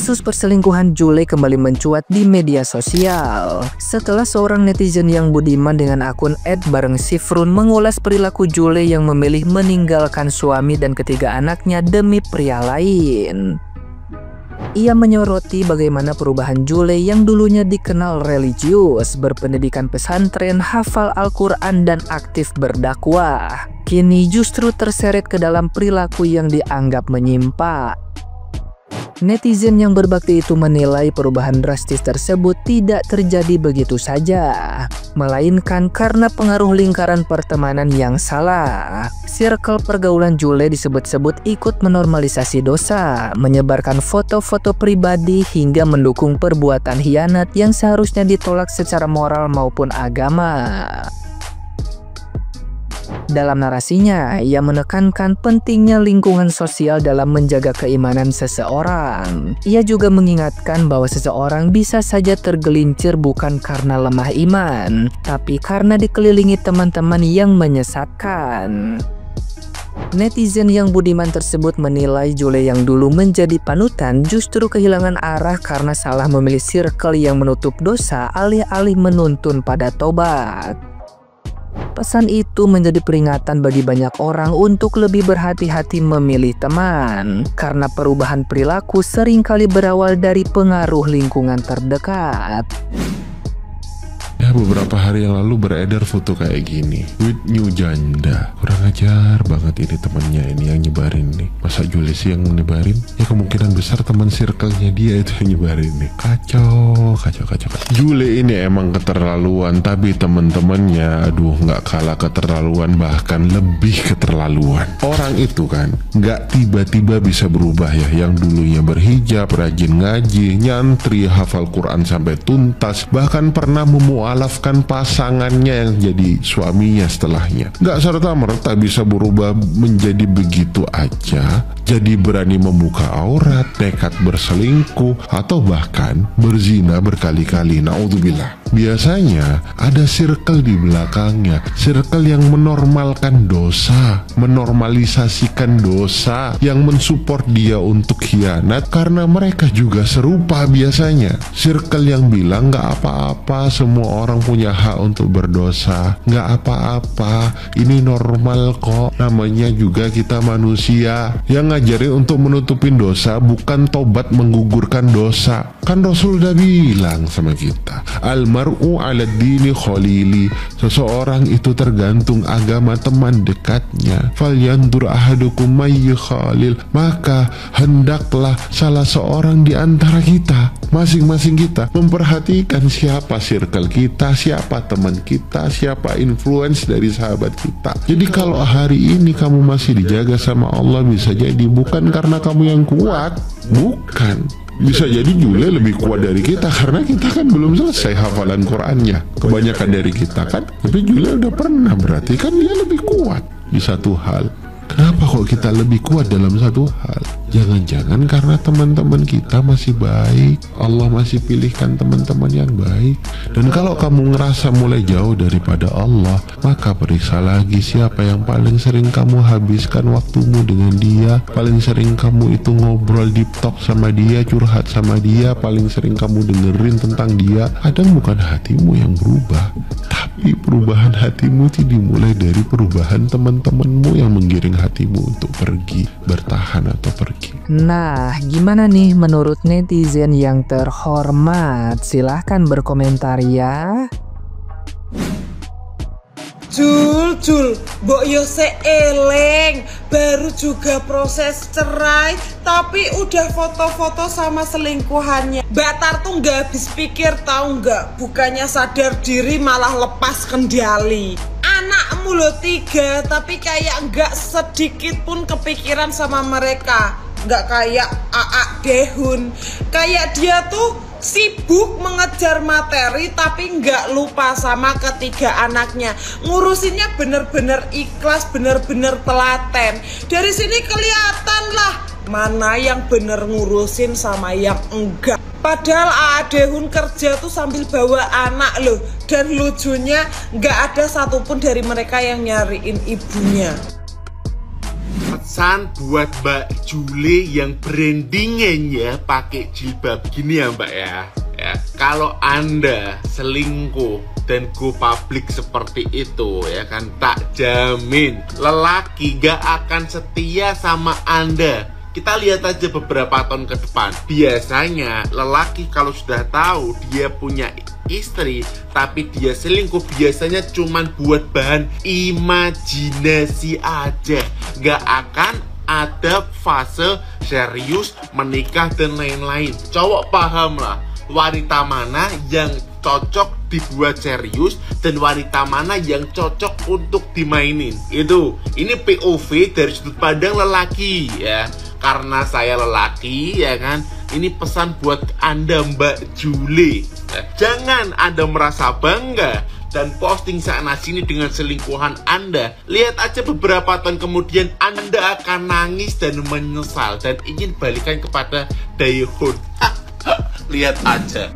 Kasus perselingkuhan Jule kembali mencuat di media sosial setelah seorang netizen yang budiman dengan akun @barengsifrun mengulas perilaku Jule yang memilih meninggalkan suami dan ketiga anaknya demi pria lain. Ia menyoroti bagaimana perubahan Jule yang dulunya dikenal religius, berpendidikan pesantren, hafal Al-Quran dan aktif berdakwah, kini justru terseret ke dalam perilaku yang dianggap menyimpang. Netizen yang berbakti itu menilai perubahan drastis tersebut tidak terjadi begitu saja, melainkan karena pengaruh lingkaran pertemanan yang salah. Circle pergaulan Jule disebut-sebut ikut menormalisasi dosa, menyebarkan foto-foto pribadi hingga mendukung perbuatan khianat yang seharusnya ditolak secara moral maupun agama. Dalam narasinya, ia menekankan pentingnya lingkungan sosial dalam menjaga keimanan seseorang. Ia juga mengingatkan bahwa seseorang bisa saja tergelincir bukan karena lemah iman, tapi karena dikelilingi teman-teman yang menyesatkan. Netizen yang budiman tersebut menilai Jule yang dulu menjadi panutan justru kehilangan arah karena salah memilih circle yang menutup dosa alih-alih menuntun pada tobat. Pesan itu menjadi peringatan bagi banyak orang untuk lebih berhati-hati memilih teman, karena perubahan perilaku seringkali berawal dari pengaruh lingkungan terdekat. Ya, beberapa hari yang lalu beredar foto kayak gini, with new janda. Kurang ajar banget ini temannya ini yang nyebarin nih. Masa Jule sih yang nyebarin? Ya kemungkinan besar teman circle-nya dia itu yang nyebarin nih. Kacau. Jule ini emang keterlaluan, tapi temen-temennya aduh nggak kalah keterlaluan, bahkan lebih keterlaluan. Orang itu kan nggak tiba-tiba bisa berubah ya. Yang dulunya berhijab, rajin ngaji, nyantri, hafal Quran sampai tuntas, bahkan pernah memualafkan pasangannya yang jadi suaminya setelahnya. Nggak serta-merta bisa berubah menjadi begitu aja, jadi berani membuka aurat, nekat berselingkuh, atau bahkan berzina berkali-kali. Naudzubillah. Biasanya ada circle di belakangnya, circle yang menormalkan dosa, menormalisasikan dosa, yang mensupport dia untuk khianat karena mereka juga serupa biasanya. Circle yang bilang nggak apa-apa, semua orang punya hak untuk berdosa, nggak apa-apa, ini normal kok, namanya juga kita manusia. Yang ngajarin untuk menutupin dosa, bukan tobat menggugurkan dosa. Kan Rasul udah bilang sama kita, almar'u ala dini khalili, seseorang itu tergantung agama teman dekatnya. Falyandur ahadukum may khalil, maka hendaklah salah seorang di antara kita, masing-masing kita, memperhatikan siapa circle kita, siapa teman kita, siapa influence dari sahabat kita. Jadi kalau hari ini kamu masih dijaga sama Allah, bisa jadi bukan karena kamu yang kuat, bukan. Bisa jadi Jule lebih kuat dari kita karena kita kan belum selesai hafalan Qurannya. Kebanyakan dari kita kan, tapi Jule udah pernah, berarti kan dia lebih kuat di satu hal. Kenapa kok kita lebih kuat dalam satu hal? Jangan-jangan karena teman-teman kita masih baik, Allah masih pilihkan teman-teman yang baik. Dan kalau kamu ngerasa mulai jauh daripada Allah, maka periksa lagi siapa yang paling sering kamu habiskan waktumu dengan dia, paling sering kamu itu ngobrol deep talk sama dia, curhat sama dia, paling sering kamu dengerin tentang dia. Kadang bukan hatimu yang berubah, tapi perubahan hatimu itu dimulai dari perubahan teman-temanmu yang menggiring hatimu untuk pergi, bertahan atau pergi. Nah, gimana nih menurut netizen yang terhormat? Silahkan berkomentar ya. Jul, mbok yo seeleng, baru juga proses cerai, tapi udah foto-foto sama selingkuhannya. Mbak Tar tuh nggak habis pikir, tahu nggak? Bukannya sadar diri malah lepas kendali. Anakmu lo 3, tapi kayak nggak sedikit pun kepikiran sama mereka. Nggak kayak Aa Dehun, kayak dia tuh sibuk mengejar materi tapi nggak lupa sama ketiga anaknya. Ngurusinnya bener-bener ikhlas, bener-bener telaten. Dari sini kelihatan lah mana yang bener ngurusin sama yang enggak. Padahal Adehun kerja tuh sambil bawa anak loh. Dan lucunya nggak ada satupun dari mereka yang nyariin ibunya. pesan buat Mbak Jule yang brandingannya pakai jilbab gini ya Mbak ya. Kalau Anda selingkuh dan go public seperti itu ya kan, tak jamin lelaki gak akan setia sama Anda. Kita lihat aja beberapa tahun ke depan. Biasanya lelaki kalau sudah tahu dia punya istri tapi dia selingkuh, biasanya cuman buat bahan imajinasi aja. Gak akan ada fase serius, menikah dan lain-lain. Cowok paham lah wanita mana yang cocok dibuat serius dan wanita mana yang cocok untuk dimainin. Ini POV dari sudut pandang lelaki ya. Karena saya lelaki ya kan, ini pesan buat Anda Mbak Jule. Jangan Anda merasa bangga dan posting sana sini dengan selingkuhan Anda. Lihat aja beberapa tahun kemudian Anda akan nangis dan menyesal dan ingin balikan kepada Daehun. Lihat aja.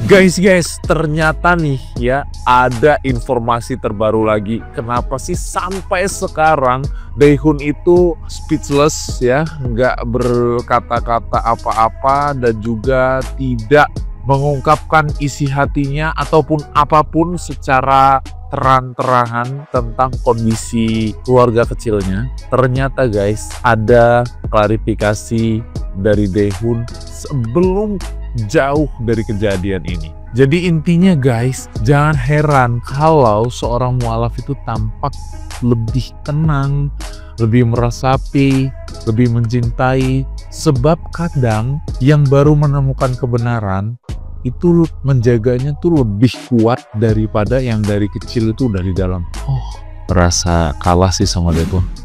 Guys, ternyata nih ya ada informasi terbaru lagi. Kenapa sih sampai sekarang Daehun itu speechless ya, nggak berkata-kata apa-apa dan juga tidak mengungkapkan isi hatinya ataupun apapun secara terang-terangan tentang kondisi keluarga kecilnya. Ternyata guys ada klarifikasi dari Daehun sebelum jauh dari kejadian ini. Jadi intinya guys, jangan heran kalau seorang mualaf itu tampak lebih tenang, lebih meresapi, lebih mencintai. Sebab kadang yang baru menemukan kebenaran itu menjaganya tuh lebih kuat daripada yang dari kecil itu dari dalam. Merasa kalah sih sama Daehun.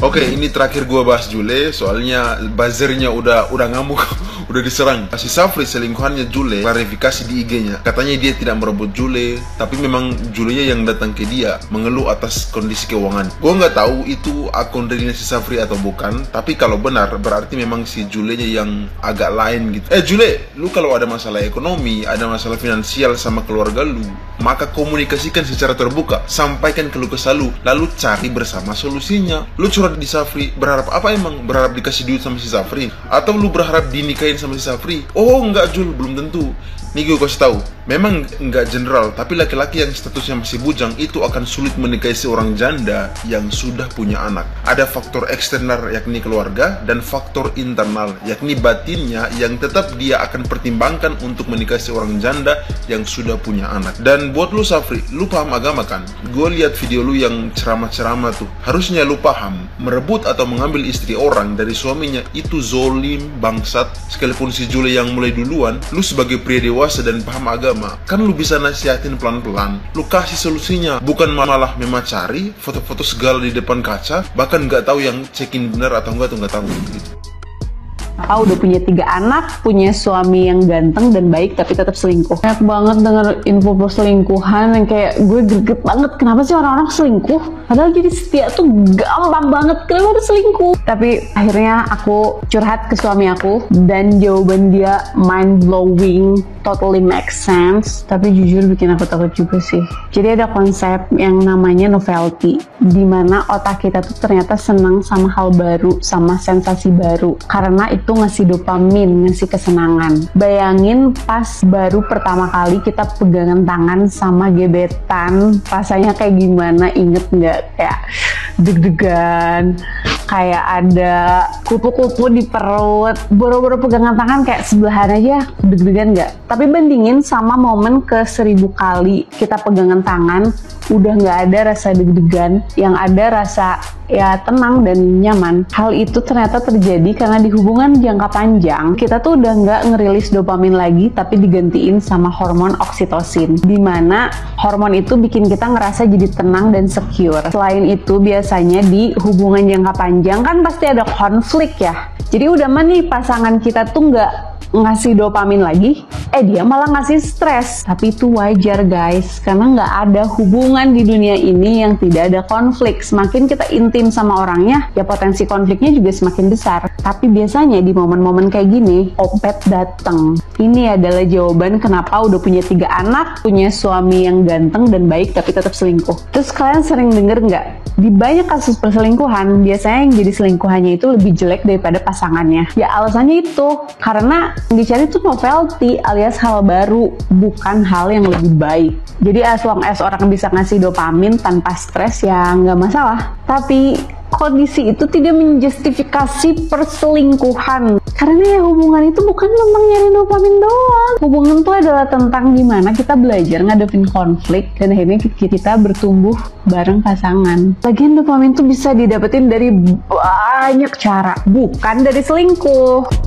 Oke, ini terakhir gua bahas Jule, soalnya buzzernya udah ngamuk, udah diserang. Si Safri selingkuhannya Jule klarifikasi di IG-nya. Katanya dia tidak merebut Jule, tapi memang Julenya yang datang ke dia mengeluh atas kondisi keuangan. Gua nggak tahu itu akun realnya si Safri atau bukan, tapi kalau benar berarti memang si Julenya yang agak lain gitu. Jule, lu kalau ada masalah ekonomi, ada masalah finansial sama keluarga lu, maka komunikasikan secara terbuka, sampaikan keluh kesah lu, lalu cari bersama solusinya. Lu curhat di Safri, berharap apa emang? Berharap dikasih duit sama si Safri? Atau lu berharap dinikahin sama si Safri? Oh enggak Jul, belum tentu. Nih gue kasih tahu, memang enggak general, tapi laki-laki yang statusnya masih bujang itu akan sulit menikahi seorang janda yang sudah punya anak. Ada faktor eksternal yakni keluarga dan faktor internal yakni batinnya yang tetap dia akan pertimbangkan untuk menikahi seorang janda yang sudah punya anak. Dan buat lu Safri, lu paham agama kan? Gue lihat video lu yang ceramah-ceramah tuh. Harusnya lu paham, merebut atau mengambil istri orang dari suaminya itu zolim, bangsat. Sekalipun si Jule yang mulai duluan, lu sebagai pria dewasa dan paham agama, kan lu bisa nasihatin pelan-pelan, lu kasih solusinya, bukan malah memacari, foto-foto segala di depan kaca, bahkan nggak tahu yang check-in benar atau enggak tuh nggak tahu gitu. Aku udah punya 3 anak, punya suami yang ganteng dan baik tapi tetap selingkuh. Banyak banget denger info perselingkuhan yang kayak gue greget banget. Kenapa sih orang-orang selingkuh? Padahal jadi setia tuh gampang banget. Kenapa harus selingkuh? Tapi akhirnya aku curhat ke suami aku dan jawaban dia mind blowing, totally make sense. Tapi jujur bikin aku takut juga sih. Jadi ada konsep yang namanya novelty, dimana otak kita tuh ternyata senang sama hal baru, sama sensasi baru. Karena itu ngasih dopamin, ngasih kesenangan. Bayangin pas baru pertama kali kita pegangan tangan sama gebetan, rasanya kayak gimana, inget nggak? Kayak deg-degan, kayak ada kupu-kupu di perut, boro-boro pegangan tangan kayak sebelahan aja, deg-degan nggak? Tapi bandingin sama momen ke 1000 kali kita pegangan tangan, udah nggak ada rasa deg-degan, yang ada rasa ya tenang dan nyaman. Hal itu ternyata terjadi karena di hubungan jangka panjang kita tuh udah nggak ngerilis dopamin lagi, tapi digantiin sama hormon oksitosin, dimana hormon itu bikin kita ngerasa jadi tenang dan secure. Selain itu biasanya di hubungan jangka panjang kan pasti ada konflik ya. Jadi udah mah nih pasangan kita tuh nggak ngasih dopamin lagi, dia malah ngasih stres. Tapi itu wajar guys, karena nggak ada hubungan di dunia ini yang tidak ada konflik. Semakin kita intim sama orangnya, ya potensi konfliknya juga semakin besar. Tapi biasanya di momen-momen kayak gini, Opet datang. Ini adalah jawaban kenapa udah punya 3 anak, punya suami yang ganteng dan baik tapi tetap selingkuh. Terus kalian sering denger nggak? Di banyak kasus perselingkuhan, biasanya yang jadi selingkuhannya itu lebih jelek daripada pasangannya. Ya alasannya itu, karena yang dicari itu novelty alias hal baru, bukan hal yang lebih baik. Jadi as long as orang bisa ngasih dopamin tanpa stres ya nggak masalah. Tapi kondisi itu tidak menjustifikasi perselingkuhan. Karena ya hubungan itu bukan tentang nyari dopamin doang. Hubungan itu adalah tentang gimana kita belajar ngadepin konflik dan akhirnya kita bertumbuh bareng pasangan. Lagian dopamin itu bisa didapetin dari banyak cara, bukan dari selingkuh.